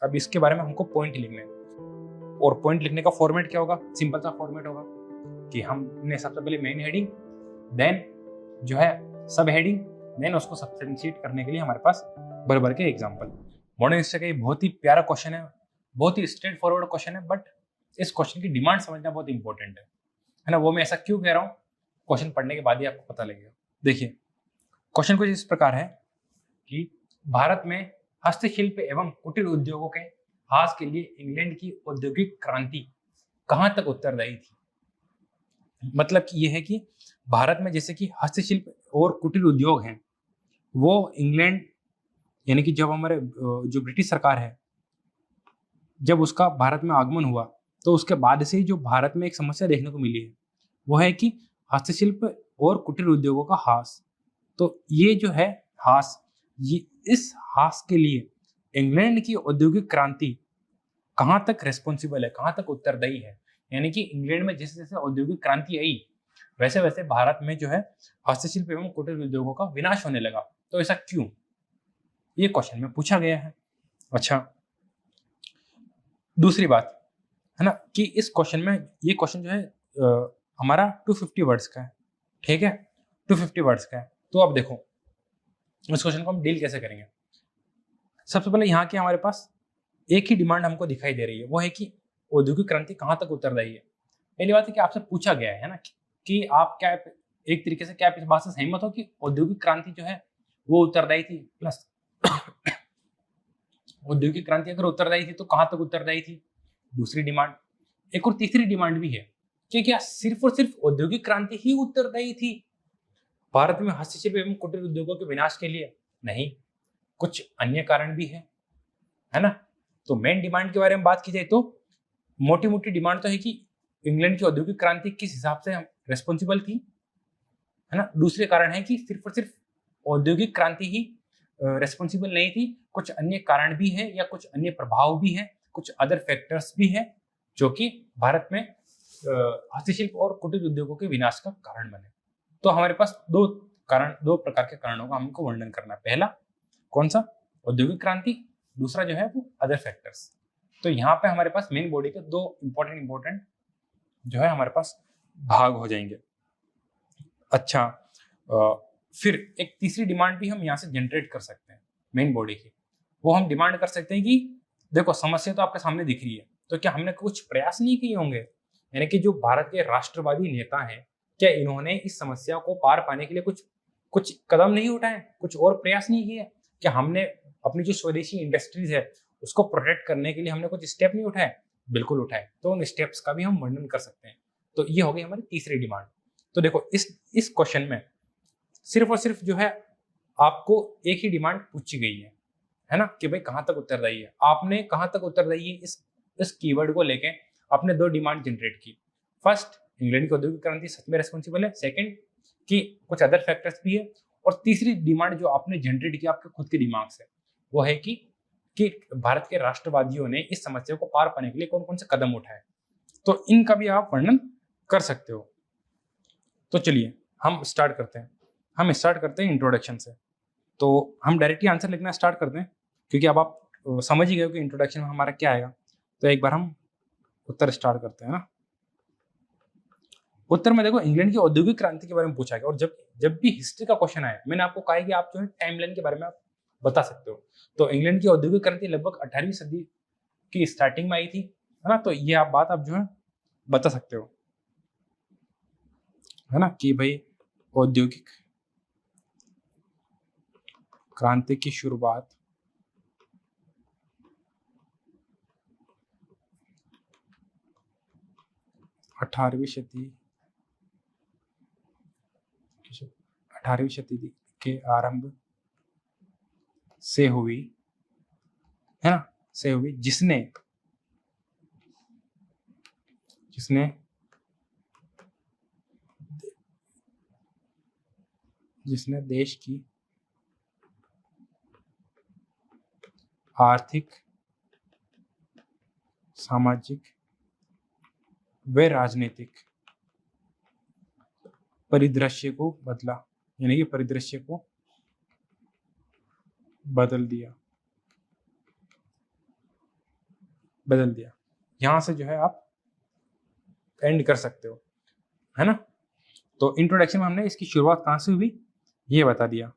अब इसके बारे में हमको पॉइंट लिखने हैं, और पॉइंट लिखने का फॉर्मेट क्या होगा? सिंपल सा फॉर्मेट होगा कि हमने सबसे पहले मेन हेडिंग, देन जो है सब हेडिंग, देन उसको सब्सटेंशिएट करने के लिए हमारे पास भर भर के एग्जाम्पल। मॉडर्न हिस्ट्री का ये बहुत ही प्यारा क्वेश्चन है, बहुत ही स्ट्रेट फॉरवर्ड क्वेश्चन है, बट इस क्वेश्चन की डिमांड समझना बहुत इंपॉर्टेंट है ना। वो मैं ऐसा क्यों कह रहा हूँ, क्वेश्चन पढ़ने के बाद ही आपको पता लगेगा। देखिए क्वेश्चन कुछ इस प्रकार है कि भारत में हस्तशिल्प एवं कुटीर उद्योगों के ह्रास के लिए इंग्लैंड की औद्योगिक क्रांति कहां तक उत्तरदायी थी। मतलब कि यह है कि भारत में जैसे कि हस्तशिल्प और कुटीर उद्योग हैं, वो इंग्लैंड यानी कि जब हमारे जो ब्रिटिश सरकार है, जब उसका भारत में आगमन हुआ तो उसके बाद से ही जो भारत में एक समस्या देखने को मिली है वो है कि हस्तशिल्प और कुटीर उद्योगों का ह्रास। तो ये जो है ह्रास, ये इस ह्रास के लिए इंग्लैंड की औद्योगिक क्रांति कहाँ तक रेस्पॉन्सिबल है, कहाँ तक उत्तरदायी है। यानी कि इंग्लैंड में जैसे जैसे औद्योगिक क्रांति आई वैसे वैसे भारत में जो है हस्तशिल्प एवं कुटीर उद्योगों का विनाश होने लगा। तो ऐसा क्यों, ये क्वेश्चन में पूछा गया है। अच्छा, दूसरी बात है ना कि इस क्वेश्चन में, ये क्वेश्चन जो है हमारा 250 वर्ड्स का है, ठीक है, 250 वर्ड्स का है। तो अब देखो इस क्वेश्चन को हम डील कैसे करेंगे। सबसे पहले यहाँ के हमारे पास एक ही डिमांड हमको दिखाई दे रही है, वो है कि औद्योगिक क्रांति कहाँ तक उत्तरदायी है। पहली बात है कि आपसे पूछा गया है ना कि आप क्या एक तरीके से क्या आप इस बात से सहमत हो कि औद्योगिक क्रांति जो है वो उत्तरदायी थी, प्लस औद्योगिक क्रांति अगर उत्तरदायी थी तो कहां तक उत्तरदायी थी, दूसरी डिमांड। एक और तीसरी डिमांड भी है कि क्या सिर्फ और सिर्फ औद्योगिक क्रांति ही उत्तरदायी थी भारत में हस्तशिल्प एवं कुटीर उद्योगों के विनाश के लिए? नहीं, कुछ अन्य कारण भी है ना। तो मेन डिमांड के बारे में बात की जाए तो मोटी मोटी डिमांड तो है कि इंग्लैंड की औद्योगिक क्रांति किस हिसाब से रेस्पॉन्सिबल थी, है ना। दूसरे कारण है कि सिर्फ और सिर्फ औद्योगिक क्रांति ही रेस्पॉन्सिबल नहीं थी, कुछ अन्य कारण भी है या कुछ अन्य प्रभाव भी है, कुछ अदर फैक्टर्स भी है जो कि भारत में हस्तशिल्प और कुटीर उद्योगों के विनाश का कारण बने। तो हमारे पास दो प्रकार के कारणों का हमको वर्णन करना है। पहला कौन सा, औद्योगिक क्रांति, दूसरा जो है वो अदर फैक्टर्स। तो यहाँ पे हमारे पास मेन बॉडी के दो इंपॉर्टेंट जो है हमारे पास भाग हो जाएंगे। अच्छा, फिर एक तीसरी डिमांड भी हम यहाँ से जनरेट कर सकते हैं मेन बॉडी की। वो हम डिमांड कर सकते हैं कि देखो समस्या तो आपके सामने दिख रही है, तो क्या हमने कुछ प्रयास नहीं किए होंगे, यानी कि जो भारत के राष्ट्रवादी नेता हैं क्या इन्होंने इस समस्या को पार पाने के लिए कुछ कुछ कदम नहीं उठाए, कुछ और प्रयास नहीं किए? क्या हमने अपनी जो स्वदेशी इंडस्ट्रीज है उसको प्रोटेक्ट करने के लिए हमने कुछ स्टेप नहीं उठाए? बिल्कुल उठाए। तो उन स्टेप्स का भी हम वर्णन कर सकते हैं। तो ये हो गई हमारी तीसरी डिमांड। तो देखो इस क्वेश्चन में सिर्फ और सिर्फ जो है आपको एक ही डिमांड पूछी गई है ना, कि भाई कहां तक उत्तरदायी है। आपने कहां तक उत्तरदायी है इस कीवर्ड को लेके आपने दो डिमांड जनरेट की। फर्स्ट, इंग्लैंड की औद्योगिक क्रांति सच में रेस्पॉन्सिबल है। सेकंड, कि कुछ अदर फैक्टर्स भी है। और तीसरी डिमांड जो आपने जनरेट की आपके खुद के दिमाग से, वो है कि भारत के राष्ट्रवादियों ने इस समस्या को पार पाने के लिए कौन कौन से कदम उठाए। तो इनका भी आप वर्णन कर सकते हो। तो चलिए हम स्टार्ट करते हैं इंट्रोडक्शन से। तो हम डायरेक्टली आंसर लिखना स्टार्ट करते हैं, क्योंकि अब आप समझ ही गए कि इंट्रोडक्शन में हमारा क्या आएगा। तो एक बार हम उत्तर स्टार्ट करते हैं ना। उत्तर में देखो इंग्लैंड की औद्योगिक क्रांति के बारे में पूछा गया, और जब भी हिस्ट्री का क्वेश्चन आया मैंने आपको कहा है कि आप जो है टाइमलाइन के बारे में आप बता सकते हो। तो इंग्लैंड की औद्योगिक क्रांति लगभग 18वीं सदी की स्टार्टिंग में आई थी, है ना। तो ये आप बात आप जो है बता सकते हो, है ना, कि भाई औद्योगिक क्रांति की शुरुआत 18वीं शताब्दी के आरंभ से हुई, है ना, से हुई, जिसने देश की आर्थिक, सामाजिक व राजनीतिक परिदृश्य को बदला, यानी कि परिदृश्य को बदल दिया। बदल दिया। यहाँ से जो है आप एंड कर सकते हो, है ना। तो इंट्रोडक्शन में हमने इसकी शुरुआत कहाँ से हुई ये बता दिया,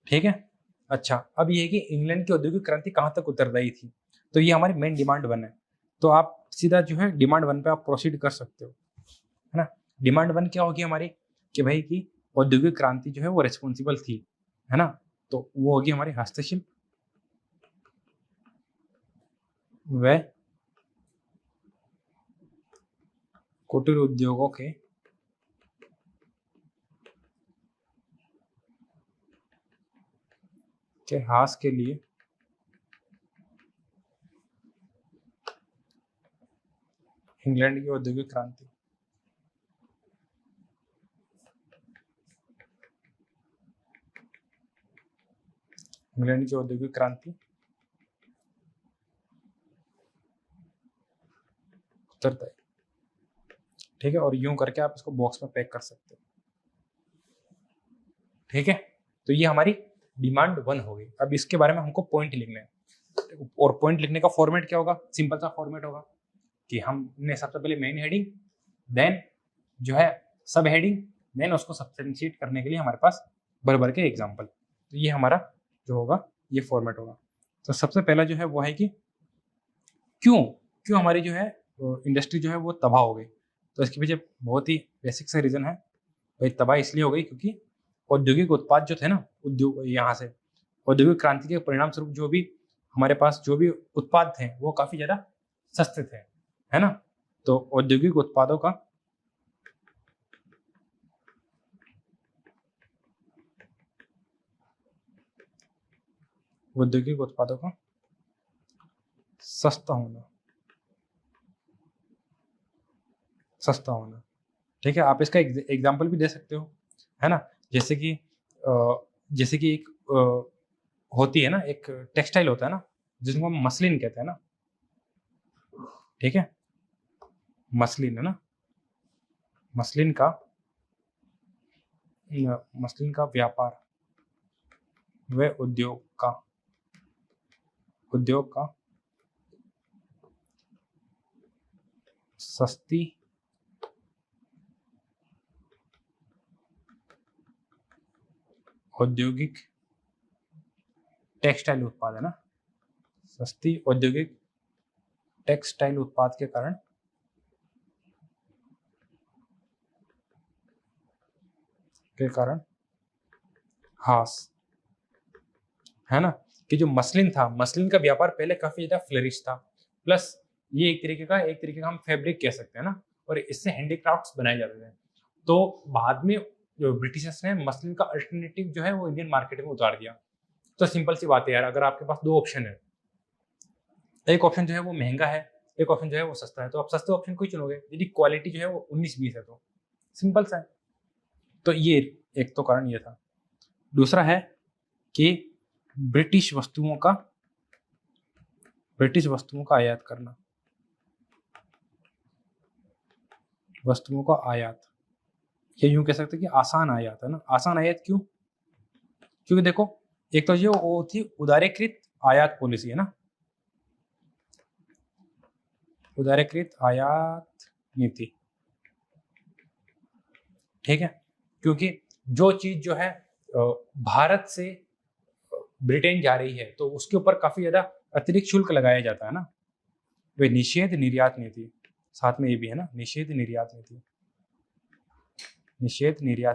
ठीक है। अच्छा, अब ये है कि इंग्लैंड की औद्योगिक क्रांति कहाँ तक उत्तरदायी थी, तो ये हमारी मेन डिमांड 1 है। तो आप सीधा जो है डिमांड 1 पे आप प्रोसीड कर सकते हो, है ना। डिमांड 1 क्या होगी हमारी, कि भाई की औद्योगिक क्रांति जो है वो रिस्पॉन्सिबल थी, है ना। तो वो होगी हमारी हस्तशिल्प व कुटीर उद्योगों के ह्रास के लिए इंग्लैंड की औद्योगिक क्रांति। इंग्लैंड की औद्योगिक क्रांति उत्तरदायी, ठीक है। और यूं करके आप इसको बॉक्स में पैक कर सकते हो, ठीक है। तो ये हमारी डिमांड 1 हो गई। अब इसके बारे में हमको पॉइंट लिखने हैं, और पॉइंट लिखने का फॉर्मेट क्या होगा, सिंपल सा फॉर्मेट होगा कि हमने सबसे पहले मेन हेडिंग, देन जो है सब हेडिंग, देन उसको सब्सटेंशिएट करने के लिए हमारे पास भर भर के एग्जाम्पल। तो ये हमारा जो होगा ये फॉर्मेट होगा। तो सबसे पहला जो है वो है कि क्यों क्यों हमारी जो है इंडस्ट्री जो है वो तबाह हो गई। तो इसके पीछे बहुत ही बेसिक सा रीजन है भाई, तबाह इसलिए हो गई क्योंकि औद्योगिक उत्पाद जो थे ना, उद्योग यहाँ से औद्योगिक क्रांति के परिणाम स्वरूप जो भी हमारे पास जो भी उत्पाद थे वो काफी ज्यादा सस्ते थे, है ना। तो औद्योगिक उत्पादों का सस्ता होना, ठीक है। आप इसका एग्जाम्पल भी दे सकते हो, है ना। जैसे कि एक होती है ना, एक टेक्सटाइल होता है ना जिसको हम मसलिन कहते हैं ना, ठीक है। मसलिन है ना, मसलिन का व्यापार व उद्योग का सस्ती औद्योगिक टेक्सटाइल उत्पाद है ना, सस्ती औद्योगिक टेक्सटाइल उत्पाद के कारण हास, है ना। कि जो मसलिन था, मसलिन का व्यापार पहले काफी ज्यादा फ्लरिश था, प्लस ये एक तरीके का हम फैब्रिक कह सकते हैं ना, और इससे हैंडीक्राफ्ट्स बनाए जाते थे। तो बाद में जो ब्रिटिशर्स ने मसलिन का अल्टरनेटिव जो है वो इंडियन मार्केट में उतार दिया। तो सिंपल सी बात है यार, अगर आपके पास 2 ऑप्शन है, एक ऑप्शन जो है वो महंगा है, एक ऑप्शन जो है वो सस्ता है, तो आप सस्ते ऑप्शन को ही चुनोगे यदि क्वालिटी जो है वो 19-20 है। तो सिंपल सा है। तो ये एक तो कारण ये था। दूसरा है कि ब्रिटिश वस्तुओं का आयात करना, वस्तुओं का आयात, या यूं कह सकते हैं कि आसान आयात, है ना। आसान आयात क्यों, क्योंकि देखो एक तो ये वो थी उदारीकृत आयात पॉलिसी, है ना, उदारीकृत आयात नीति, ठीक है। क्योंकि जो चीज जो है भारत से ब्रिटेन जा रही है तो उसके ऊपर काफी ज्यादा अतिरिक्त शुल्क लगाया जाता है ना, वे निषेध निर्यात नीति, साथ में ये भी है ना, निषेध निर्यात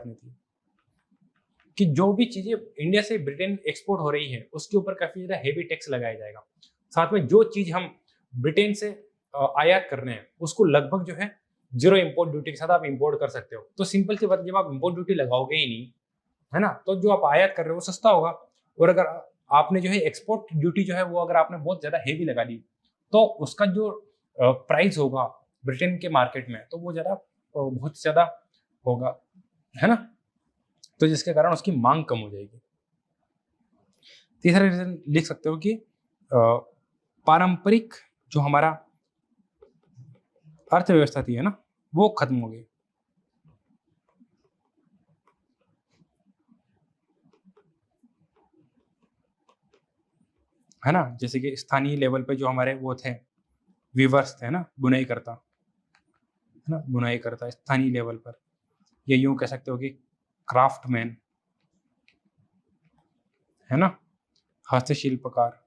नीति, कि जो भी चीजें इंडिया से ब्रिटेन एक्सपोर्ट हो रही है उसके ऊपर काफी ज्यादा हेवी टैक्स लगाया जाएगा। साथ में जो चीज हम ब्रिटेन से आयात कर रहे हैं उसको लगभग जो है 0 इंपोर्ट ड्यूटी के साथ आप इंपोर्ट कर सकते हो। तो सिंपल सी बात, जब आप इंपोर्ट ड्यूटी लगाओगे ही नहीं, है ना, तो जो आप आयात कर रहे हो वो सस्ता होगा। और अगर आपने जो है एक्सपोर्ट ड्यूटी जो है वो अगर आपने बहुत ज्यादा हेवी लगा दी तो उसका जो प्राइस होगा ब्रिटेन के मार्केट में तो वो बहुत ज्यादा होगा, है ना। तो जिसके कारण उसकी मांग कम हो जाएगी। तीसरा रीजन लिख सकते हो कि पारंपरिक जो हमारा अर्थव्यवस्था थी, है ना, वो खत्म हो गई। है ना, जैसे कि स्थानीय लेवल पे जो हमारे वो थे वीवर्स थे ना, बुनाई करता, है ना, बुनाई करता स्थानीय लेवल पर, या यूं कह सकते हो कि क्राफ्टमैन, है ना, हस्तशिल्पकार,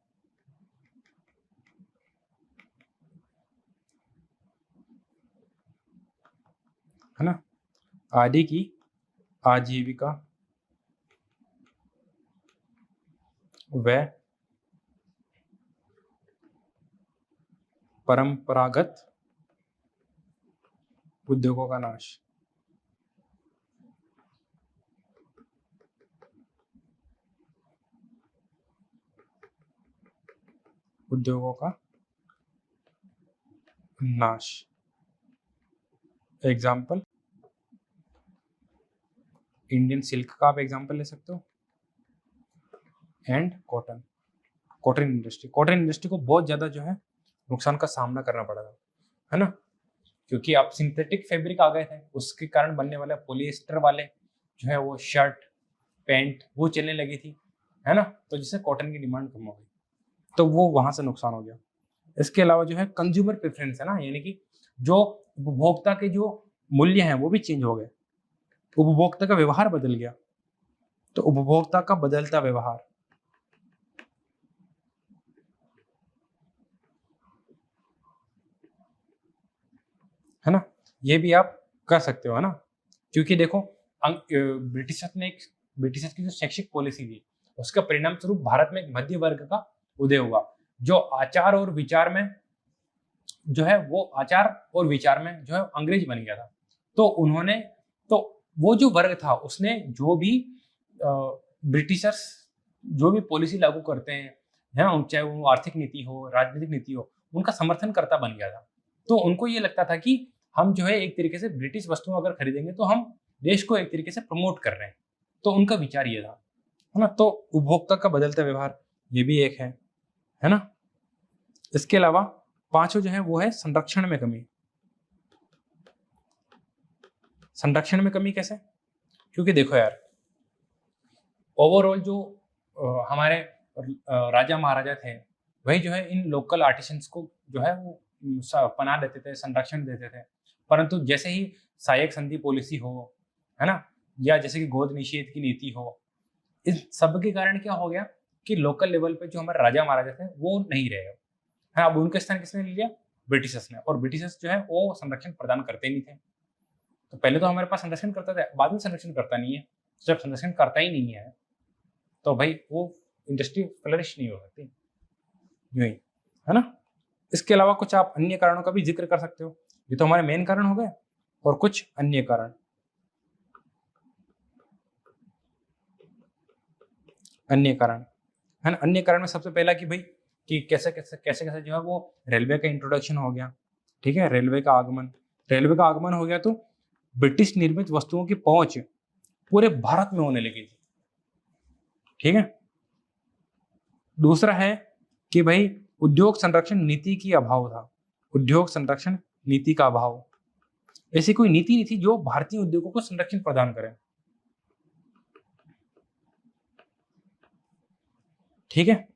है ना, आदि की आजीविका व परंपरागत उद्योगों का नाश। उद्योगों का नाश। एग्जाम्पल इंडियन सिल्क का आप एग्जाम्पल ले सकते हो, एंड कॉटन, कॉटन इंडस्ट्री को बहुत ज्यादा जो है नुकसान का सामना करना पड़ा था, है ना, क्योंकि अब सिंथेटिक फैब्रिक आ गए थे, उसके कारण बनने वाले पॉलिएस्टर वाले जो है वो शर्ट पैंट वो चलने लगी थी, है ना, तो जिससे कॉटन की डिमांड कम हो गई, तो वो वहां से नुकसान हो गया। इसके अलावा जो है कंज्यूमर प्रेफरेंस है ना, यानी कि जो उपभोक्ता के जो मूल्य हैं वो भी चेंज हो गए, उपभोक्ता का व्यवहार बदल गया, तो उपभोक्ता का बदलता व्यवहार, है ना, ये भी आप कर सकते हो, है ना, क्योंकि देखो ब्रिटिशर्स की जो शैक्षिक पॉलिसी थी उसका परिणाम स्वरूप भारत में एक मध्य वर्ग का उदय हुआ, जो आचार और विचार में जो है वो आचार और विचार में जो है अंग्रेज बन गया था। तो उन्होंने, तो वो जो वर्ग था उसने जो भी ब्रिटिशर्स जो भी पॉलिसी लागू करते हैं, है ना, चाहे वो आर्थिक नीति हो राजनीतिक नीति हो, उनका समर्थन करता बन गया था। तो उनको ये लगता था कि हम जो है एक तरीके से ब्रिटिश वस्तुओं अगर खरीदेंगे तो हम देश को एक तरीके से प्रमोट कर रहे हैं, तो उनका विचार ये था, है ना। तो उपभोक्ता का बदलता व्यवहार ये भी एक है ना। इसके अलावा पांचों जो है वो है संरक्षण में कमी। संरक्षण में कमी कैसे? क्योंकि देखो यार, ओवरऑल जो हमारे राजा महाराजा थे वही जो है इन लोकल आर्टिसंस को जो है वो पनाह देते थे, संरक्षण देते थे, परंतु जैसे ही सहायक संधि पॉलिसी हो, है ना, या जैसे कि गोद निषेध की नीति हो, इस सब के कारण क्या हो गया कि लोकल लेवल पे जो हमारे राजा महाराजा थे वो नहीं रहे, है। अब उनके स्थान किसने ले लिया? ब्रिटिशर्स ने। और ब्रिटिशर्स जो है वो संरक्षण प्रदान करते नहीं थे। तो पहले तो हमारे पास संरक्षण करता था, बाद में संरक्षण करता नहीं है। जब संरक्षण करता ही नहीं है तो भाई वो इंडस्ट्री फ्लरिश नहीं हो सकती, यूं ही, है ना। इसके अलावा कुछ आप अन्य कारणों का भी जिक्र कर सकते हो। ये तो हमारे मेन कारण हो गए, और कुछ अन्य कारण। अन्य कारण, है ना। अन्य कारण में सबसे पहला कि भाई कि कैसे कैसे कैसे कैसे जो है वो रेलवे का इंट्रोडक्शन हो गया, ठीक है, रेलवे का आगमन हो गया, तो ब्रिटिश निर्मित वस्तुओं की पहुंच पूरे भारत में होने लगी थी, ठीक है। दूसरा है कि भाई उद्योग संरक्षण नीति की अभाव था, उद्योग संरक्षण नीति का अभाव। ऐसी कोई नीति नहीं थी जो भारतीय उद्योगों को संरक्षण प्रदान करे, ठीक है।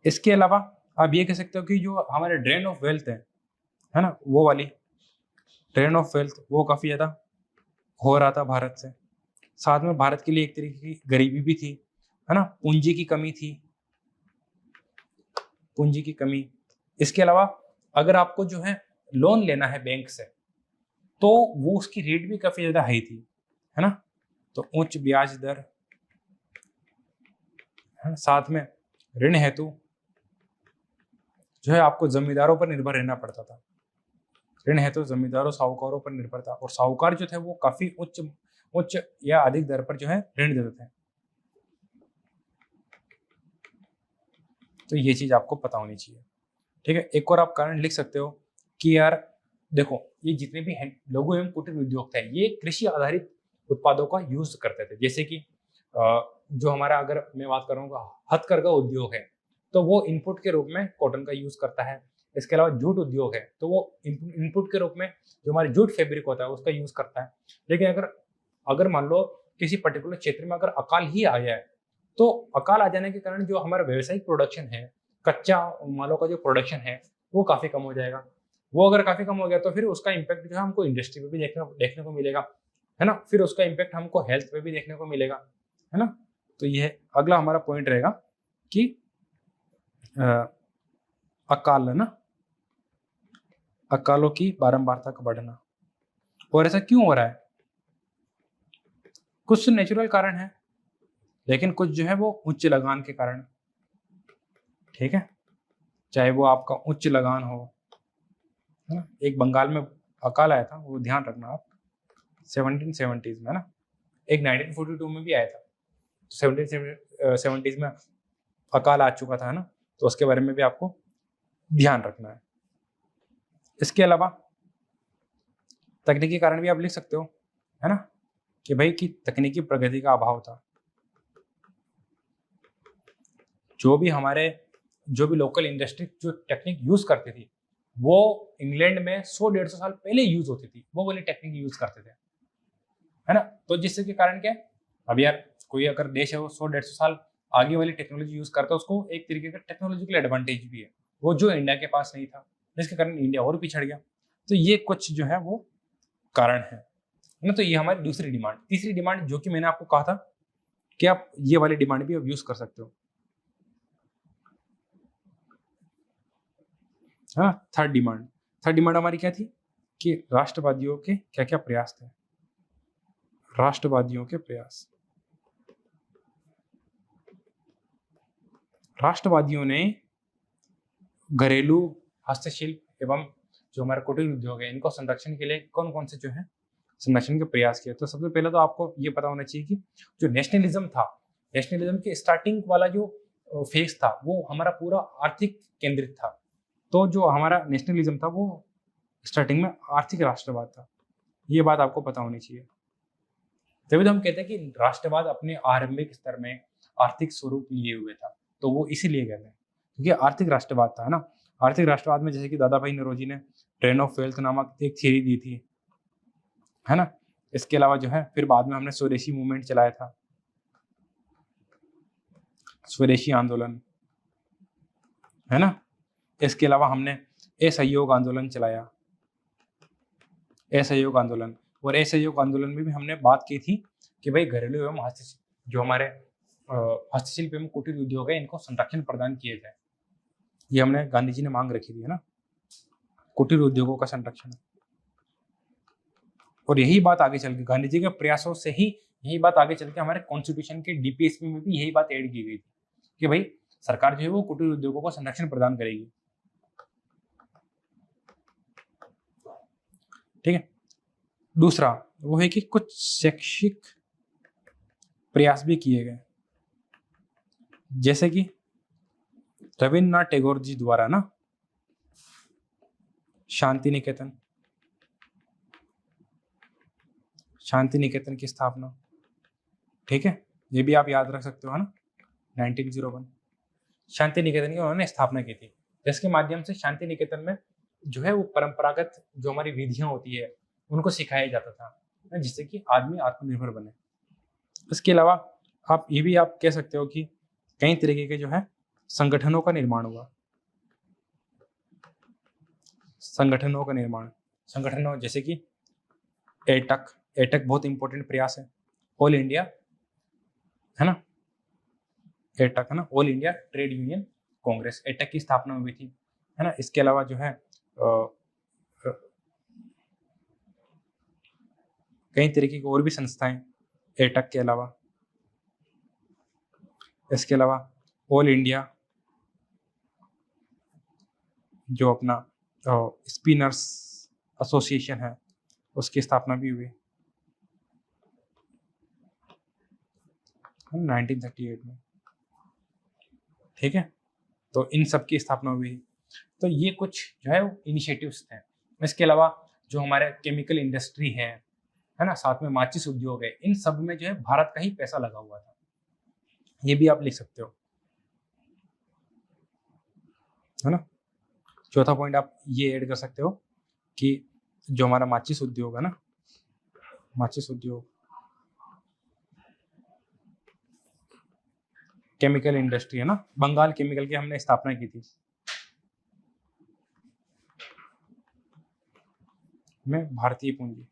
इसके अलावा आप ये कह सकते हो कि जो हमारे ड्रेन ऑफ वेल्थ है ना, वो वाली ड्रेन ऑफ वेल्थ वो काफी ज्यादा हो रहा था भारत से। साथ में भारत के लिए एक तरीके की गरीबी भी थी, है ना, पूंजी की कमी थी, पूंजी की कमी। इसके अलावा अगर आपको जो है लोन लेना है बैंक से तो वो उसकी रेट भी काफी ज्यादा हाई थी, है ना, तो उच्च ब्याज दर, है ना। साथ में ऋण हेतु जो है आपको जमींदारों पर निर्भर रहना पड़ता था, ऋण हेतु जमींदारों साहूकारों पर निर्भर था, और साहूकार जो थे वो काफी उच्च उच्च या अधिक दर पर जो है ऋण देते थे। तो ये चीज आपको पता होनी चाहिए, ठीक है। एक और आप कारण लिख सकते हो कि यार देखो, ये जितने भी लघु एवं कुटीर उद्योग थे ये कृषि आधारित उत्पादों का यूज करते थे। जैसे कि जो हमारा, अगर मैं बात करूंगा हथकरघा उद्योग है तो वो इनपुट के रूप में कॉटन का यूज करता है। इसके अलावा जूट उद्योग है तो वो इनपुट के रूप में जो हमारे जूट फैब्रिक होता है उसका यूज करता है। लेकिन अगर अगर मान लो किसी पर्टिकुलर क्षेत्र में अगर अकाल ही आ जाए तो अकाल आ जाने के कारण जो हमारा व्यावसायिक प्रोडक्शन है कच्चा मालों का जो प्रोडक्शन है वो काफ़ी कम हो जाएगा। वो अगर काफ़ी कम हो गया तो फिर उसका इम्पैक्ट जो है हमको इंडस्ट्री पे भी देखने को मिलेगा, है ना। फिर उसका इम्पैक्ट हमको हेल्थ पे भी देखने को मिलेगा, है ना। तो ये अगला हमारा पॉइंट रहेगा कि अकाल, है ना, अकालों की बारंबारता का बढ़ना। और ऐसा क्यों हो रहा है? कुछ नेचुरल कारण है, लेकिन कुछ जो है वो उच्च लगान के कारण, ठीक है। चाहे वो आपका उच्च लगान हो, है ना। एक बंगाल में अकाल आया था, वो ध्यान रखना आप, 1770s में, है ना। एक 1942 में भी आया था, 1770s में अकाल आ चुका था, है ना। तो उसके बारे में भी आपको ध्यान रखना है। इसके अलावा तकनीकी कारण भी आप लिख सकते हो, है ना, कि भाई कि तकनीकी प्रगति का अभाव था। जो भी लोकल इंडस्ट्री जो टेक्निक यूज करती थी वो इंग्लैंड में 100-150 साल पहले यूज होती थी, वो वाली टेक्निक यूज करते थे, है ना। तो जिससे के कारण क्या है, अब यार कोई अगर देश है वो 100-150 साल आगे वाली टेक्नोलॉजी यूज करता है, उसको एक तरीके का टेक्नोलॉजिकल एडवांटेज भी है, वो जो इंडिया के पास नहीं था, जिसके कारण इंडिया और पिछड़ गया। तो ये कुछ जो है वो कारण है ना। तो ये हमारी दूसरी डिमांड। तीसरी डिमांड जो कि मैंने आपको कहा था कि आप ये वाली डिमांड भी अब यूज कर सकते हो, हाँ। थर्ड डिमांड हमारी क्या थी कि राष्ट्रवादियों के क्या क्या प्रयास थे। राष्ट्रवादियों के प्रयास, राष्ट्रवादियों ने घरेलू हस्तशिल्प एवं जो हमारे कुटीर उद्योग है इनको संरक्षण के लिए कौन कौन से जो है संरक्षण के प्रयास किए। तो सबसे पहले तो आपको ये पता होना चाहिए कि जो नेशनलिज्म था, नेशनलिज्म के स्टार्टिंग वाला जो फेज था वो हमारा पूरा आर्थिक केंद्रित था। तो जो हमारा नेशनलिज्म था वो स्टार्टिंग में आर्थिक राष्ट्रवाद था, ये बात आपको पता होनी चाहिए। तभी तो हम कहते हैं कि राष्ट्रवाद अपने आरंभिक स्तर में आर्थिक स्वरूप लिए हुए था, तो वो इसीलिए कहते हैं क्योंकि आर्थिक राष्ट्रवाद था, है ना। आर्थिक राष्ट्रवाद में जैसे कि दादा भाई नौरोजी ने ट्रेन ऑफ वेल्थ नामक एक थ्योरी दी थी, है ना। इसके अलावा जो है फिर बाद में हमने स्वदेशी मूवमेंट चलाया था, स्वदेशी आंदोलन, है ना। इसके अलावा हमने असहयोग आंदोलन चलाया, असहयोग आंदोलन। और असहयोग आंदोलन में भी हमने बात की थी कि भाई घरेलू एवं हस्तशिल्प जो हमारे हस्तशिल्प एवं कुटीर उद्योग है इनको संरक्षण प्रदान किए जाए, ये हमने गांधी जी ने मांग रखी थी, है ना, कुटीर उद्योगों का संरक्षण। और यही बात आगे चल के गांधी जी के प्रयासों से ही यही बात आगे चल के हमारे कॉन्स्टिट्यूशन के डीपीएसपी में भी यही बात ऐड की गई थी कि भाई सरकार जो है वो कुटीर उद्योगों को संरक्षण प्रदान करेगी, ठीक है। दूसरा वो है कि कुछ शैक्षिक प्रयास भी किए गए, जैसे कि रविन्द्रनाथ टैगोर जी द्वारा ना शांति निकेतन की स्थापना, ठीक है। ये भी आप याद रख सकते हो, है ना। 1901 शांति निकेतन की उन्होंने स्थापना की थी, जिसके माध्यम से शांति निकेतन में जो है वो परंपरागत जो हमारी विधियां होती है उनको सिखाया जाता था, जिससे कि आदमी आत्मनिर्भर बने। इसके अलावा आप ये भी आप कह सकते हो कि कई तरीके के जो है संगठनों का निर्माण हुआ, संगठनों जैसे कि एटक बहुत इंपॉर्टेंट प्रयास है, ऑल इंडिया, है ना, एटक, है ना, all India trade union Congress, AITUC की स्थापना हुई थी, है ना। इसके अलावा जो है कई तरीके की और भी संस्थाएं एटक के अलावा। इसके अलावा ऑल इंडिया जो अपना स्पिनर्स एसोसिएशन है उसकी स्थापना भी हुई 1938 में, ठीक है। तो इन सब की स्थापना हुई। तो ये कुछ जो है इनिशिएटिव्स थे। इसके अलावा जो हमारे केमिकल इंडस्ट्री है ना, साथ में माचिस उद्योग है, इन सब में जो है भारत का ही पैसा लगा हुआ था, ये भी आप लिख सकते हो, है ना। चौथा पॉइंट आप ये ऐड कर सकते हो कि जो हमारा माचिस उद्योग है ना, माचिस उद्योग केमिकल इंडस्ट्री है ना, बंगाल केमिकल की हमने स्थापना की थी में भारतीय पूंजी।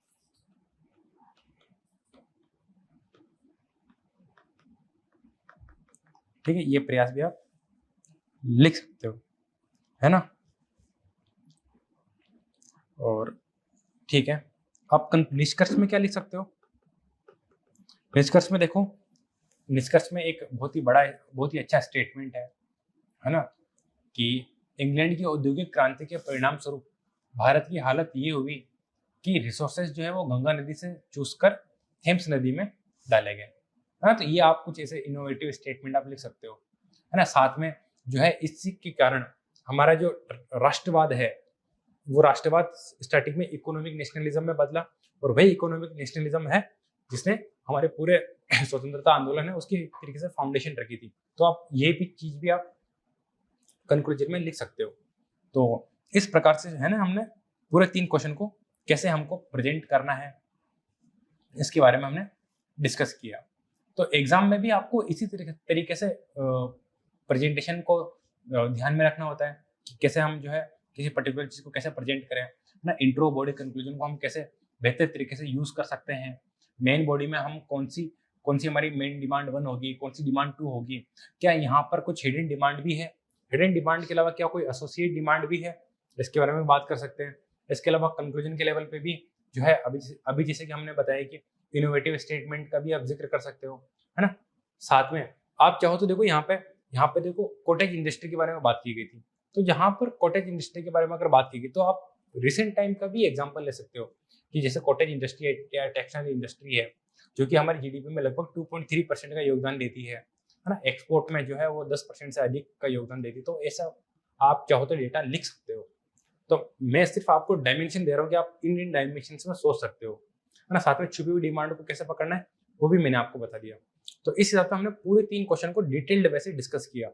ठीक है, ये प्रयास भी आप लिख सकते हो, है ना। और ठीक है, आप निष्कर्ष में क्या लिख सकते हो? निष्कर्ष में देखो, निष्कर्ष में एक बहुत ही अच्छा स्टेटमेंट है ना, कि इंग्लैंड की औद्योगिक क्रांति के परिणाम स्वरूप भारत की हालत ये हुई कि रिसोर्सेज जो है वो गंगा नदी से चूसकर थेम्स नदी में डाले गए, है ना। तो ये आप कुछ ऐसे इनोवेटिव स्टेटमेंट आप लिख सकते हो, है ना। साथ में जो है इसी के कारण हमारा जो राष्ट्रवाद है वो राष्ट्रवाद स्टार्टिंग में इकोनॉमिक नेशनलिज्म में बदला, और वही इकोनॉमिक नेशनलिज्म है जिसने हमारे पूरे स्वतंत्रता आंदोलन है उसकी तरीके से फाउंडेशन रखी थी। तो आप ये भी चीज भी आप कंक्लूजन में लिख सकते हो। तो इस प्रकार से है ना, हमने पूरे 3 क्वेश्चन को कैसे हमको प्रेजेंट करना है इसके बारे में हमने डिस्कस किया। तो एग्जाम में भी आपको इसी तरीके से प्रेजेंटेशन को ध्यान में रखना होता है कि कैसे हम जो है किसी पर्टिकुलर चीज को कैसे प्रेजेंट करें ना। इंट्रो, बॉडी, कंक्लूजन को हम कैसे बेहतर तरीके से यूज कर सकते हैं। मेन बॉडी में हम कौन सी हमारी मेन डिमांड 1 होगी, कौन सी डिमांड 2 होगी, क्या यहाँ पर कुछ हिडन डिमांड भी है, हिडन डिमांड के अलावा क्या कोई एसोसिएट डिमांड भी है, इसके बारे में बात कर सकते हैं। इसके अलावा कंक्लूजन के लेवल पे भी जो है अभी जैसे कि हमने बताया कि इनोवेटिव स्टेटमेंट का भी आप जिक्र कर सकते हो, है ना। साथ में आप चाहो तो देखो यहाँ पे देखो कॉटेज इंडस्ट्री के बारे में बात की गई थी। तो यहाँ पर कॉटेज इंडस्ट्री के बारे में अगर बात की गई तो आप रिसेंट टाइम का भी एग्जांपल ले सकते हो कि जैसे कॉटेज इंडस्ट्री या टेक्सटाइल इंडस्ट्री है जो कि हमारी जीडीपी में लगभग 2.3% का योगदान देती है ना। एक्सपोर्ट में जो है वो 10% से अधिक का योगदान देती है। तो ऐसा आप चाहो तो डेटा लिख सकते हो। तो मैं सिर्फ आपको डायमेंशन दे रहा हूँ कि आप इन डायमेंशन में सोच सकते हो, है ना। साथ में छुपी हुई डिमांड को कैसे पकड़ना है वो भी मैंने आपको बता दिया। तो इस हिसाब से हमने पूरे 3 क्वेश्चन को डिटेल्ड वैसे डिस्कस किया।